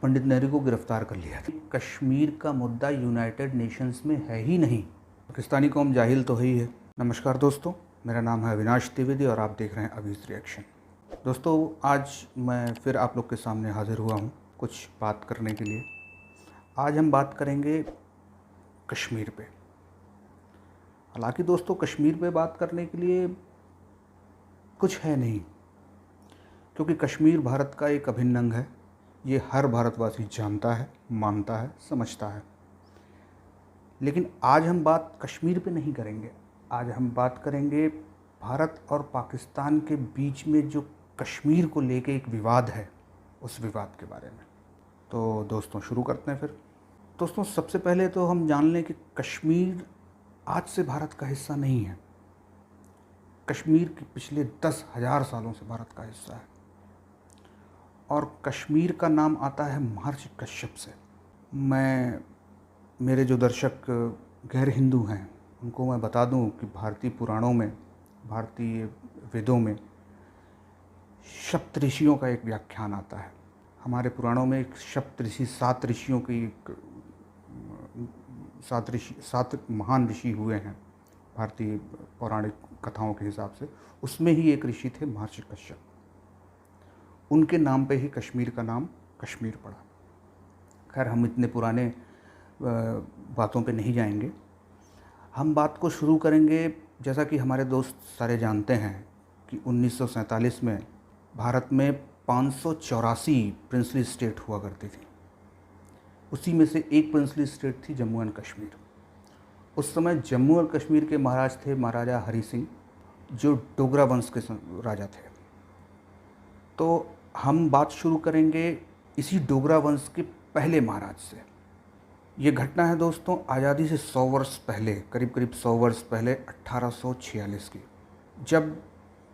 पंडित नेहरू को गिरफ्तार कर लिया था। कश्मीर का मुद्दा यूनाइटेड नेशंस में है ही नहीं। पाकिस्तानी कौम जाहिल तो ही है। नमस्कार दोस्तों, मेरा नाम है अविनाश त्रिवेदी और आप देख रहे हैं अवीज़ रिएक्शन। दोस्तों, आज मैं फिर आप लोग के सामने हाजिर हुआ हूँ कुछ बात करने के लिए। आज हम बात करेंगे कश्मीर पे। हालांकि दोस्तों, कश्मीर पे बात करने के लिए कुछ है नहीं, क्योंकि कश्मीर भारत का एक अभिन्न अंग है। ये हर भारतवासी जानता है, मानता है, समझता है। लेकिन आज हम बात कश्मीर पे नहीं करेंगे। आज हम बात करेंगे भारत और पाकिस्तान के बीच में जो कश्मीर को लेके एक विवाद है, उस विवाद के बारे में। तो दोस्तों, शुरू करते हैं फिर। दोस्तों, सबसे पहले तो हम जान लें कि कश्मीर आज से भारत का हिस्सा नहीं है। कश्मीर के पिछले 10,000 सालों से भारत का हिस्सा है। और कश्मीर का नाम आता है महर्षि कश्यप से। मेरे जो दर्शक गैर हिंदू हैं उनको मैं बता दूं कि भारतीय पुराणों में, भारतीय वेदों में सप्तऋषियों का एक व्याख्यान आता है। हमारे पुराणों में एक सप्तऋषि, 7 ऋषियों की सात महान ऋषि हुए हैं भारतीय पौराणिक कथाओं के हिसाब से। उसमें ही एक ऋषि थे महर्षि कश्यप। उनके नाम पे ही कश्मीर का नाम कश्मीर पड़ा। खैर, हम इतने पुराने बातों पे नहीं जाएंगे। हम बात को शुरू करेंगे, जैसा कि हमारे दोस्त सारे जानते हैं कि 1947 में भारत में 584 प्रिंसली स्टेट हुआ करती थी। उसी में से एक प्रिंसली स्टेट थी जम्मू एंड कश्मीर। उस समय जम्मू और कश्मीर के महाराज थे महाराजा हरि सिंह, जो डोगरा वंश के राजा थे। तो हम बात शुरू करेंगे इसी डोगरा वंश के पहले महाराज से। ये घटना है दोस्तों आज़ादी से 100 वर्ष पहले, करीब 100 वर्ष पहले, 1846 की, जब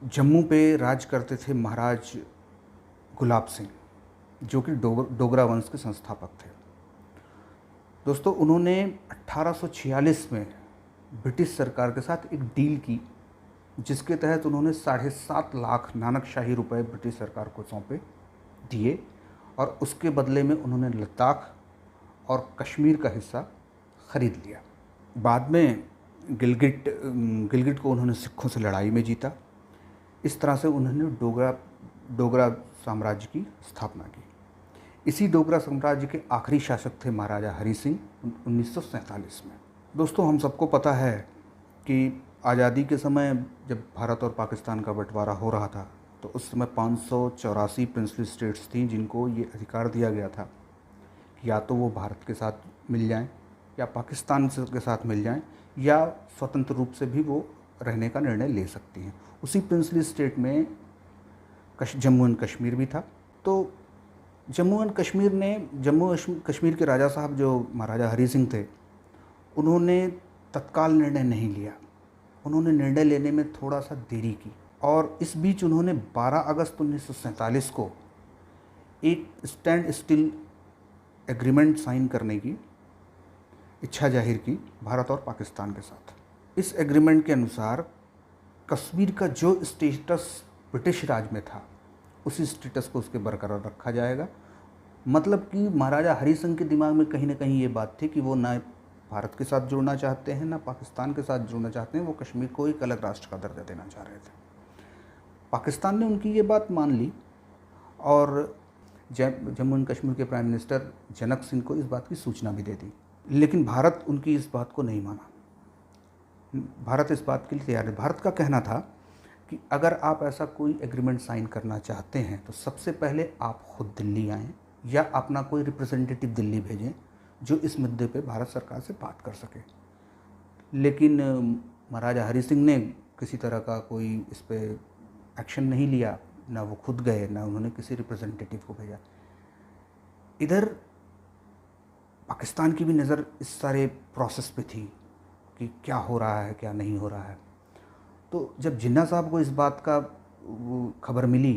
जम्मू पे राज करते थे महाराज गुलाब सिंह, जो कि डोगरा वंश के संस्थापक थे। दोस्तों, उन्होंने 1846 में ब्रिटिश सरकार के साथ एक डील की, जिसके तहत उन्होंने 7.5 लाख नानकशाही रुपए ब्रिटिश सरकार को सौंपे, दिए, और उसके बदले में उन्होंने लद्दाख और कश्मीर का हिस्सा ख़रीद लिया। बाद में गिलगिट को उन्होंने सिखों से लड़ाई में जीता। इस तरह से उन्होंने डोगरा साम्राज्य की स्थापना की। इसी डोगरा साम्राज्य के आखिरी शासक थे महाराजा हरि सिंह 1947 में। दोस्तों, हम सबको पता है कि आज़ादी के समय जब भारत और पाकिस्तान का बंटवारा हो रहा था, तो उस समय 584 प्रिंसली स्टेट्स थीं जिनको ये अधिकार दिया गया था कि या तो वो भारत के साथ मिल जाएं, या पाकिस्तान के साथ मिल जाएं, या स्वतंत्र रूप से भी वो रहने का निर्णय ले सकती हैं। उसी प्रिंसली स्टेट में जम्मू एंड कश्मीर भी था। तो जम्मू कश्मीर के राजा साहब, जो महाराजा हरि सिंह थे, उन्होंने तत्काल निर्णय नहीं लिया। उन्होंने निर्णय लेने में थोड़ा सा देरी की, और इस बीच उन्होंने 12 अगस्त 1947 को एक स्टैंड स्टिल एग्रीमेंट साइन करने की इच्छा जाहिर की भारत और पाकिस्तान के साथ। इस एग्रीमेंट के अनुसार कश्मीर का जो स्टेटस ब्रिटिश राज में था, उसी स्टेटस को उसके बरकरार रखा जाएगा। मतलब कि महाराजा हरि सिंह के दिमाग में कहीं ना कहीं ये बात थी कि वो ना भारत के साथ जुड़ना चाहते हैं, ना पाकिस्तान के साथ जुड़ना चाहते हैं। वो कश्मीर को एक अलग राष्ट्र का दर्जा देना चाह रहे थे। पाकिस्तान ने उनकी ये बात मान ली, और जम्मू एंड कश्मीर के प्राइम मिनिस्टर जनक सिंह को इस बात की सूचना भी दे दी। लेकिन भारत उनकी इस बात को नहीं माना। भारत इस बात के लिए तैयार है। भारत का कहना था कि अगर आप ऐसा कोई एग्रीमेंट साइन करना चाहते हैं तो सबसे पहले आप खुद दिल्ली आएँ, या अपना कोई रिप्रेजेंटेटिव दिल्ली भेजें जो इस मुद्दे पे भारत सरकार से बात कर सके। लेकिन महाराजा हरि सिंह ने किसी तरह का कोई इस पे एक्शन नहीं लिया। ना वो खुद गए, ना उन्होंने किसी रिप्रेजेंटेटिव को भेजा। इधर पाकिस्तान की भी नज़र इस सारे प्रोसेस पे थी कि क्या हो रहा है, क्या नहीं हो रहा है। तो जब जिन्ना साहब को इस बात का खबर मिली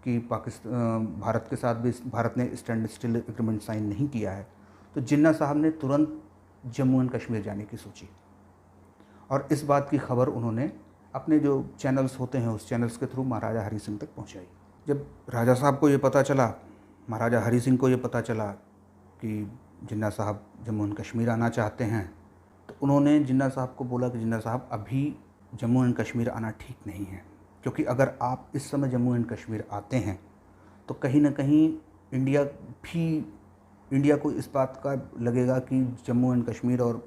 कि भारत के साथ भी भारत ने स्टैंड स्टिल एग्रीमेंट साइन नहीं किया है, तो जिन्ना साहब ने तुरंत जम्मू एंड कश्मीर जाने की सोची, और इस बात की खबर उन्होंने अपने जो चैनल्स होते हैं उस चैनल्स के थ्रू महाराजा हरि सिंह तक पहुंचाई। जब राजा साहब को ये पता चला महाराजा हरी सिंह को ये पता चला कि जिन्ना साहब जम्मू एंड कश्मीर आना चाहते हैं, तो उन्होंने जिन्ना साहब को बोला कि जिन्ना साहब अभी जम्मू एंड कश्मीर आना ठीक नहीं है, क्योंकि अगर आप इस समय जम्मू एंड कश्मीर आते हैं तो कहीं ना कहीं इंडिया को इस बात का लगेगा कि जम्मू एंड कश्मीर और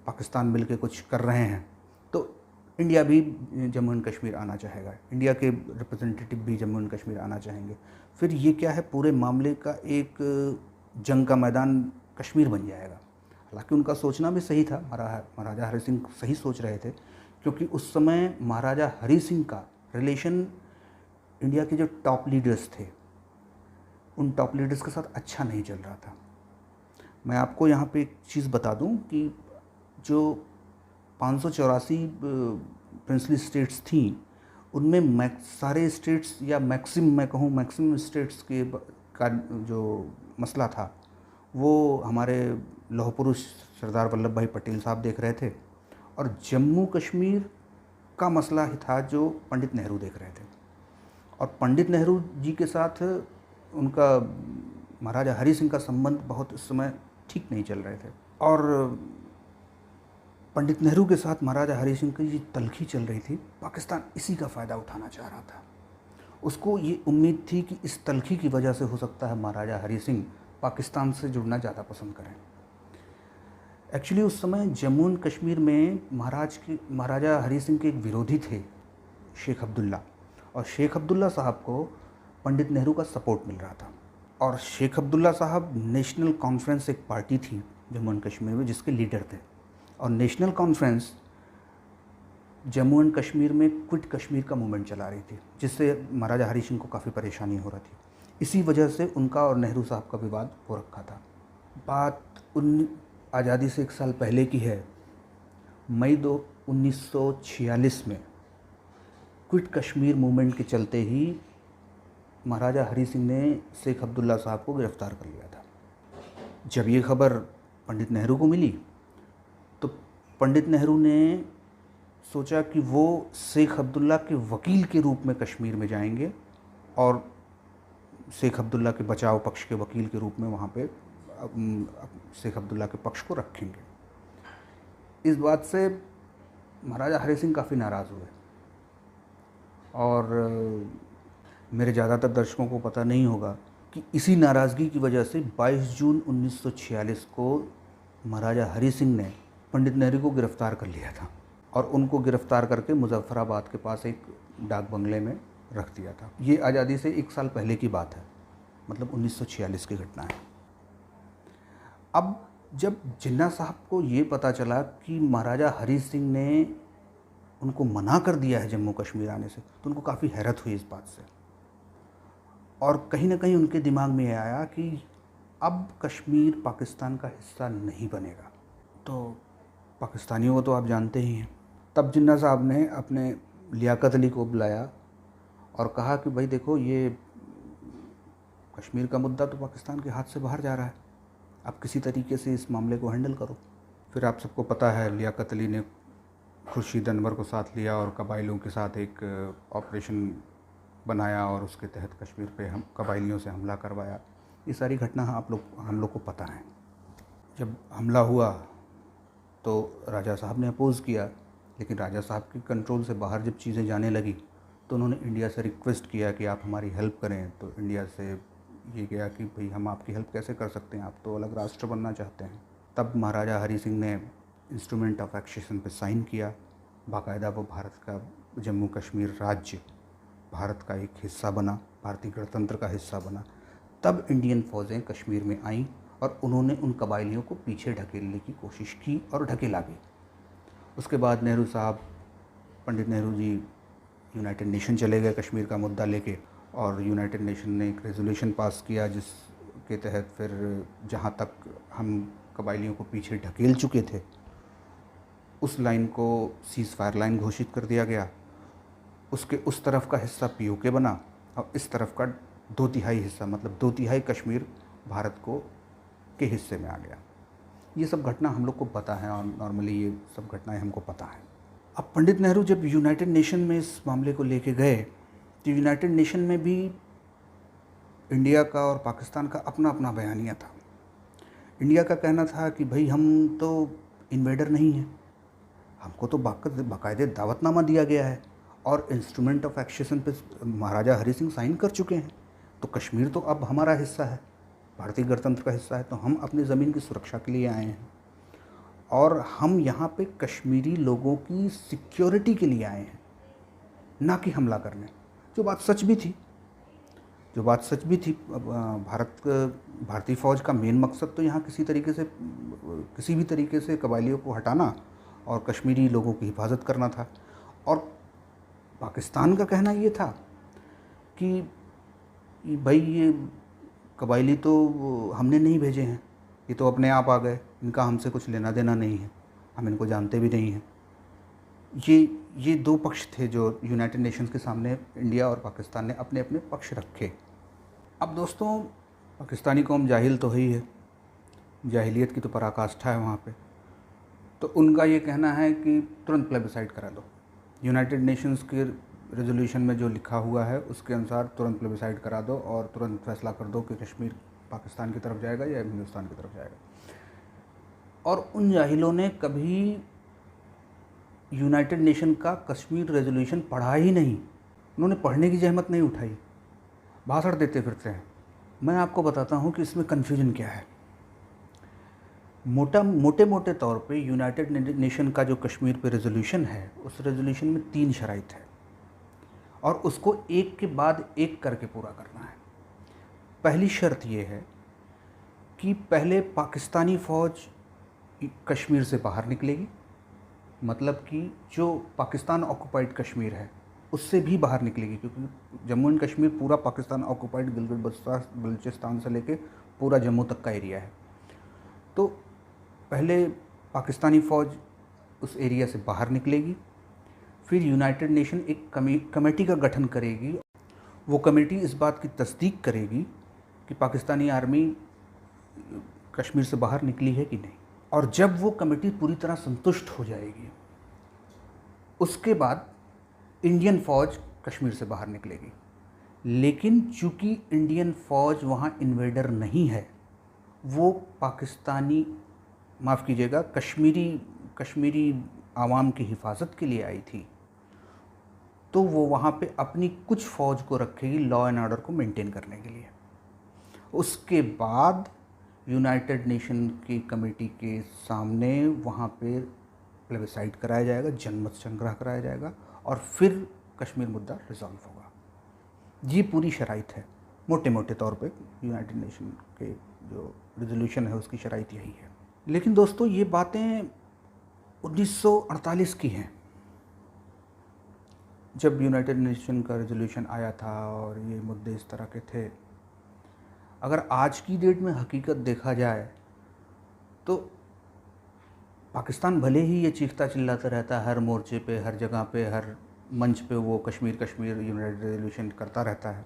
पाकिस्तान मिलके कुछ कर रहे हैं, तो इंडिया भी जम्मू एंड कश्मीर आना चाहेगा, इंडिया के रिप्रेजेंटेटिव भी जम्मू एंड कश्मीर आना चाहेंगे। फिर ये क्या है, पूरे मामले का एक जंग का मैदान कश्मीर बन जाएगा। हालांकि उनका सोचना भी सही था, महाराजा हरी सिंह सही सोच रहे थे, क्योंकि उस समय महाराजा हरी सिंह का रिलेशन इंडिया के जो टॉप लीडर्स थे उन टॉप लीडर्स के साथ अच्छा नहीं चल रहा था। मैं आपको यहाँ पे एक चीज़ बता दूँ कि जो 584 प्रिंसली स्टेट्स थी, उनमें सारे स्टेट्स या मैक्सिमम स्टेट्स का जो मसला था वो हमारे लौह पुरुष सरदार वल्लभ भाई पटेल साहब देख रहे थे, और जम्मू कश्मीर का मसला ही था जो पंडित नेहरू देख रहे थे। और पंडित नेहरू जी के साथ उनका महाराजा हरी सिंह का संबंध बहुत उस समय ठीक नहीं चल रहे थे, और पंडित नेहरू के साथ महाराजा हरी सिंह की तलखी चल रही थी। पाकिस्तान इसी का फ़ायदा उठाना चाह रहा था। उसको ये उम्मीद थी कि इस तलखी की वजह से हो सकता है महाराजा हरी सिंह पाकिस्तान से जुड़ना ज़्यादा पसंद करें। एक्चुअली उस समय जम्मू एंड कश्मीर में महाराजा हरी सिंह के एक विरोधी थे, शेख अब्दुल्ला, और शेख अब्दुल्ला साहब को पंडित नेहरू का सपोर्ट मिल रहा था। और शेख अब्दुल्ला साहब नेशनल कॉन्फ्रेंस एक पार्टी थी जम्मू एंड कश्मीर में जिसके लीडर थे, और national conference Jammu and Kashmir में क्विट कश्मीर का मूवमेंट चला रही थी, जिससे महाराजा हरी सिंह को काफ़ी परेशानी हो रही थी। इसी वजह से उनका और नेहरू साहब का विवाद हो रखा था। बात आज़ादी से 1 साल पहले की है। मई 1946 में क्विट कश्मीर मूवमेंट के चलते ही महाराजा हरी सिंह ने शेख अब्दुल्ला साहब को गिरफ़्तार कर लिया था। जब ये खबर पंडित नेहरू को मिली तो पंडित नेहरू ने सोचा कि वो शेख अब्दुल्ला के वकील के रूप में कश्मीर में जाएंगे और शेख अब्दुल्ला के बचाव पक्ष के वकील के रूप में वहाँ पे शेख अब्दुल्ला के पक्ष को रखेंगे। इस बात से महाराजा हरी सिंह काफ़ी नाराज़ हुए, और मेरे ज़्यादातर दर्शकों को पता नहीं होगा कि इसी नाराज़गी की वजह से 22 जून 1946 को महाराजा हरी सिंह ने पंडित नेहरू को गिरफ़्तार कर लिया था, और उनको गिरफ़्तार करके मुजफ्फराबाद के पास एक डाक बंगले में रख दिया था। ये आज़ादी से 1 साल पहले की बात है, मतलब 1946 की घटना है। अब जब जिन्ना साहब को ये पता चला कि महाराजा हरी सिंह ने उनको मना कर दिया है जम्मू कश्मीर आने से, तो उनको काफ़ी हैरत हुई इस बात से, और कहीं ना कहीं उनके दिमाग में ये आया कि अब कश्मीर पाकिस्तान का हिस्सा नहीं बनेगा। तो पाकिस्तानियों को तो आप जानते ही हैं। तब जिन्ना साहब ने अपने लियाकत अली को बुलाया और कहा कि भाई देखो, ये कश्मीर का मुद्दा तो पाकिस्तान के हाथ से बाहर जा रहा है, आप किसी तरीके से इस मामले को हैंडल करो। फिर आप सबको पता है, लियाकत अली ने खुर्शीद अनवर को साथ लिया और कबाइलियों के साथ एक ऑपरेशन बनाया, और उसके तहत कश्मीर पे हम कबाइलियों से हमला करवाया। ये सारी घटना हम लोग को पता है। जब हमला हुआ तो राजा साहब ने अपोज़ किया, लेकिन राजा साहब के कंट्रोल से बाहर जब चीज़ें जाने लगी तो उन्होंने इंडिया से रिक्वेस्ट किया कि आप हमारी हेल्प करें। तो इंडिया से ये गया कि भाई हम आपकी हेल्प कैसे कर सकते हैं, आप तो अलग राष्ट्र बनना चाहते हैं। तब महाराजा हरी सिंह ने इंस्ट्रूमेंट ऑफ एक्सेशन पे साइन किया। बाकायदा वो भारत का जम्मू कश्मीर राज्य भारत का एक हिस्सा बना, भारतीय गणतंत्र का हिस्सा बना। तब इंडियन फ़ौजें कश्मीर में आईं और उन्होंने उन कबाइलियों को पीछे ढकेलने की कोशिश की और ढकेला भी। उसके बाद नेहरू साहब, पंडित नेहरू जी यूनाइटेड नेशन चले गए कश्मीर का मुद्दा लेके, और यूनाइटेड नेशन ने एक रेजोल्यूशन पास किया जिसके तहत फिर जहाँ तक हम कबाइलियों को पीछे ढकेल चुके थे उस लाइन को सीज़ फायर लाइन घोषित कर दिया गया। उसके उस तरफ का हिस्सा पीओके बना और इस तरफ का 2/3 हिस्सा, मतलब 2/3 कश्मीर भारत के हिस्से में आ गया। ये सब घटना हम लोग को पता है, और नॉर्मली ये सब घटनाएं हमको पता है। अब पंडित नेहरू जब यूनाइटेड नेशन में इस मामले को लेके गए तो यूनाइटेड नेशन में भी इंडिया का और पाकिस्तान का अपना अपना बयानिया था। इंडिया का कहना था कि भाई हम तो इन्वेडर नहीं हैं, हमको तो बाकायदे दावतनामा दिया गया है और इंस्ट्रूमेंट ऑफ एक्सेशन पे महाराजा हरि सिंह साइन कर चुके हैं, तो कश्मीर तो अब हमारा हिस्सा है, भारतीय गणतंत्र का हिस्सा है, तो हम अपनी ज़मीन की सुरक्षा के लिए आए हैं और हम यहाँ पे कश्मीरी लोगों की सिक्योरिटी के लिए आए हैं, ना कि हमला करने। जो बात सच भी थी, भारतीय फ़ौज का मेन मकसद तो यहाँ किसी भी तरीके से कबायलियों को हटाना और कश्मीरी लोगों की हिफाजत करना था। और पाकिस्तान का कहना ये था कि भाई ये कबायली तो हमने नहीं भेजे हैं, ये तो अपने आप आ गए, इनका हमसे कुछ लेना देना नहीं है, हम इनको जानते भी नहीं हैं। ये दो पक्ष थे जो यूनाइटेड नेशंस के सामने इंडिया और पाकिस्तान ने अपने अपने पक्ष रखे। अब दोस्तों, पाकिस्तानी कौम जाहिल तो ही है, जाहिलियत की तो पराकाष्ठा है वहाँ पे, तो उनका ये कहना है कि तुरंत प्लेबिसाइड करा दो। यूनाइटेड नेशंस के रेजोल्यूशन में जो लिखा हुआ है उसके अनुसार तुरंत प्लेबिसाइड करा दो और तुरंत फैसला कर दो कि कश्मीर पाकिस्तान की तरफ जाएगा या हिंदुस्तान की तरफ जाएगा। और उन जाहिलों ने कभी यूनाइटेड नेशन का कश्मीर रेजोल्यूशन पढ़ा ही नहीं, उन्होंने पढ़ने की जहमत नहीं उठाई, भाषण देते फिरते हैं। मैं आपको बताता हूँ कि इसमें कन्फ्यूजन क्या है। मोटे तौर पे यूनाइटेड नेशन का जो कश्मीर पे रेजोल्यूशन है, उस रेजोल्यूशन में 3 शराइत है और उसको एक के बाद एक करके पूरा करना है। पहली शर्त ये है कि पहले पाकिस्तानी फ़ौज कश्मीर से बाहर निकलेगी, मतलब कि जो पाकिस्तान ऑक्युपाइड कश्मीर है उससे भी बाहर निकलेगी, क्योंकि जम्मू एंड कश्मीर पूरा पाकिस्तान ऑक्युपाइड गिलगित बल्चिस्तान से लेके पूरा जम्मू तक का एरिया है। तो पहले पाकिस्तानी फ़ौज उस एरिया से बाहर निकलेगी, फिर यूनाइटेड नेशन एक कमेटी का गठन करेगी। वो कमेटी इस बात की तस्दीक करेगी कि पाकिस्तानी आर्मी कश्मीर से बाहर निकली है कि नहीं, और जब वो कमेटी पूरी तरह संतुष्ट हो जाएगी उसके बाद इंडियन फ़ौज कश्मीर से बाहर निकलेगी। लेकिन चूँकि इंडियन फ़ौज वहाँ इन्वेडर नहीं है, वो पाकिस्तानी कश्मीरी आवाम की हिफाजत के लिए आई थी, तो वो वहाँ पे अपनी कुछ फ़ौज को रखेगी लॉ एंड ऑर्डर को मेंटेन करने के लिए। उसके बाद यूनाइटेड नेशन की कमेटी के सामने वहाँ पे प्लेबिसाइड कराया जाएगा, जनमत संग्रह कराया जाएगा और फिर कश्मीर मुद्दा रिजॉल्व होगा। ये पूरी शराइत है, मोटे तौर पे यूनाइटेड नेशन के जो रेजोल्यूशन है उसकी शराइत यही है। लेकिन दोस्तों, ये बातें 1948 की हैं, जब यूनाइटेड नेशन का रेजोल्यूशन आया था और ये मुद्दे इस तरह के थे। अगर आज की डेट में हकीकत देखा जाए तो पाकिस्तान भले ही ये चीखता चिल्लाता रहता है हर मोर्चे पे, हर जगह पे, हर मंच पे वो कश्मीर यूनाइटेड रेजोल्यूशन करता रहता है,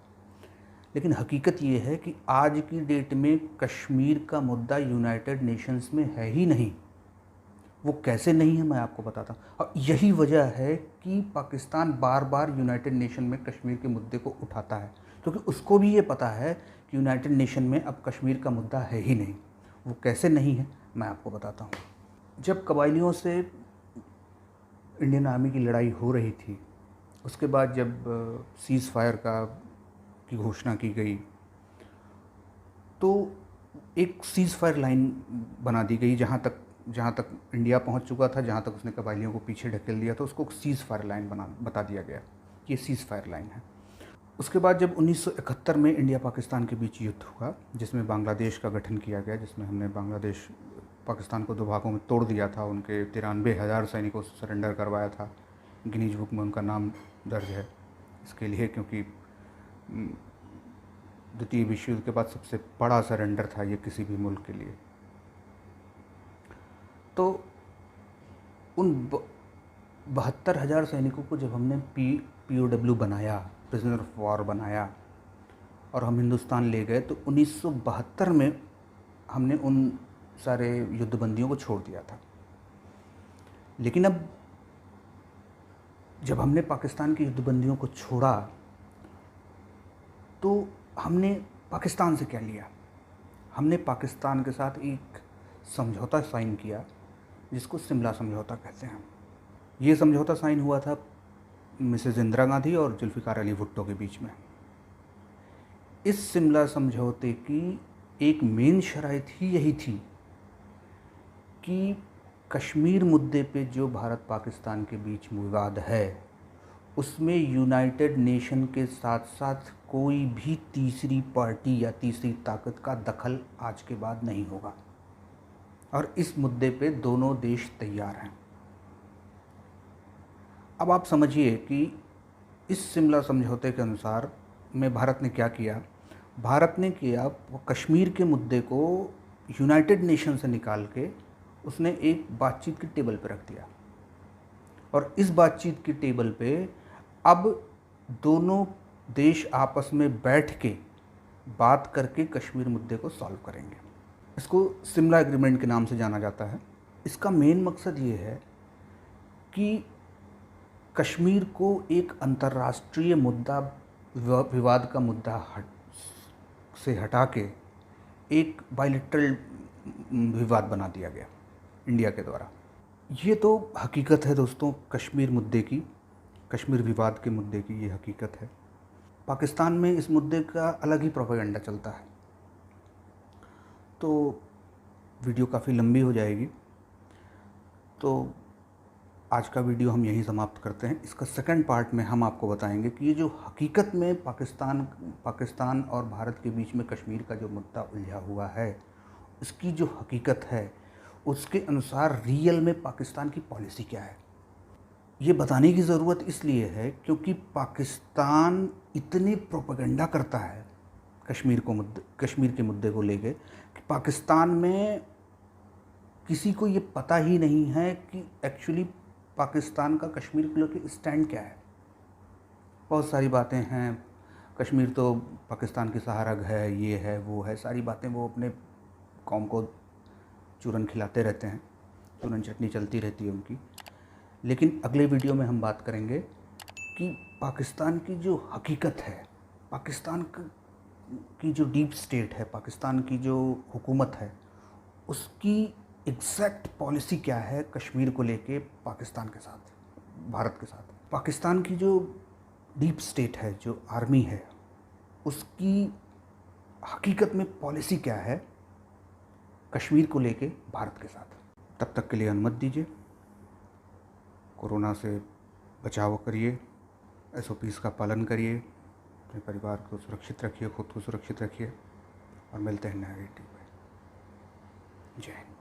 लेकिन हकीकत ये है कि आज की डेट में कश्मीर का मुद्दा यूनाइटेड नेशंस में है ही नहीं। वो कैसे नहीं है मैं आपको बताता हूँ, और यही वजह है कि पाकिस्तान बार बार यूनाइटेड नेशन में कश्मीर के मुद्दे को उठाता है, क्योंकि उसको भी ये पता है कि यूनाइटेड नेशन में अब कश्मीर का मुद्दा है ही नहीं। वो कैसे नहीं है मैं आपको बताता हूँ। जब कबायलियों से इंडियन आर्मी की लड़ाई हो रही थी, उसके बाद जब सीज़ फायर की घोषणा की गई, तो एक सीज़ फायर लाइन बना दी गई। जहाँ तक इंडिया पहुँच चुका था, जहाँ तक उसने कबायलियों को पीछे ढकेल दिया था, उसको सीज़ फायर लाइन बता दिया गया कि ये सीज़ फायर लाइन है। उसके बाद जब 1971 में इंडिया पाकिस्तान के बीच युद्ध हुआ, जिसमें बांग्लादेश का गठन किया गया, जिसमें हमने पाकिस्तान को 2 भागों में तोड़ दिया था, उनके 93,000 सैनिकों से सरेंडर करवाया था। गिनीज बुक में उनका नाम दर्ज है इसके लिए, क्योंकि द्वितीय विश्व युद्ध के बाद सबसे बड़ा सरेंडर था ये किसी भी मुल्क के लिए। तो उन 72,000 सैनिकों को जब हमने POW बनाया, प्रिजनर ऑफ वॉर बनाया, और हम हिंदुस्तान ले गए, तो 1972 में हमने उन सारे युद्धबंदियों को छोड़ दिया था। लेकिन अब जब हमने पाकिस्तान की युद्धबंदियों को छोड़ा, तो हमने पाकिस्तान से क्या लिया? हमने पाकिस्तान के साथ एक समझौता साइन किया जिसको शिमला समझौता कहते हैं। ये समझौता साइन हुआ था मिसेस इंदिरा गांधी और जुल्फ़िकार अली भुट्टो के बीच में। इस शिमला समझौते की एक मेन शर्त ही यही थी कि कश्मीर मुद्दे पे जो भारत पाकिस्तान के बीच विवाद है उसमें यूनाइटेड नेशन के साथ साथ कोई भी तीसरी पार्टी या तीसरी ताकत का दखल आज के बाद नहीं होगा, और इस मुद्दे पे दोनों देश तैयार हैं। अब आप समझिए कि इस शिमला समझौते के अनुसार में भारत ने क्या किया। भारत ने किया कश्मीर के मुद्दे को यूनाइटेड नेशन से निकाल के उसने एक बातचीत की टेबल पर रख दिया, और इस बातचीत की टेबल पे अब दोनों देश आपस में बैठ के बात करके कश्मीर मुद्दे को सॉल्व करेंगे। इसको शिमला एग्रीमेंट के नाम से जाना जाता है। इसका मेन मकसद ये है कि कश्मीर को एक अंतर्राष्ट्रीय मुद्दा, विवाद का मुद्दा से हटा के एक बायलैटरल विवाद बना दिया गया इंडिया के द्वारा। ये तो हकीकत है दोस्तों, कश्मीर मुद्दे की, कश्मीर विवाद के मुद्दे की ये हकीकत है। पाकिस्तान में इस मुद्दे का अलग ही प्रोपेगेंडा चलता है। तो वीडियो काफ़ी लंबी हो जाएगी, तो आज का वीडियो हम यहीं समाप्त करते हैं। इसका सेकंड पार्ट में हम आपको बताएंगे कि ये जो हकीकत में पाकिस्तान और भारत के बीच में कश्मीर का जो मुद्दा उलझा हुआ है, इसकी जो हकीकत है उसके अनुसार रियल में पाकिस्तान की पॉलिसी क्या है। ये बताने की ज़रूरत इसलिए है क्योंकि पाकिस्तान इतने प्रोपेगेंडा करता है कश्मीर के मुद्दे को लेके कि पाकिस्तान में किसी को ये पता ही नहीं है कि एक्चुअली पाकिस्तान का कश्मीर को लेकर स्टैंड क्या है। बहुत सारी बातें हैं, कश्मीर तो पाकिस्तान की सहारग है, ये है वो है, सारी बातें वो अपने कौम को चूरन खिलाते रहते हैं, चूरन चटनी चलती रहती है उनकी। लेकिन अगले वीडियो में हम बात करेंगे कि पाकिस्तान की जो हकीकत है, पाकिस्तान की जो डीप स्टेट है, पाकिस्तान की जो हुकूमत है, उसकी एग्जैक्ट पॉलिसी क्या है कश्मीर को लेके पाकिस्तान के साथ, भारत के साथ। पाकिस्तान की जो डीप स्टेट है, जो आर्मी है, उसकी हकीकत में पॉलिसी क्या है कश्मीर को लेके भारत के साथ। तब तक के लिए अनुमति दीजिए। कोरोना से बचाव करिए, SOPs का पालन करिए, अपने परिवार को सुरक्षित रखिए, खुद को सुरक्षित रखिए, और मिलते हैं नए वीडियो में। जय हिंद।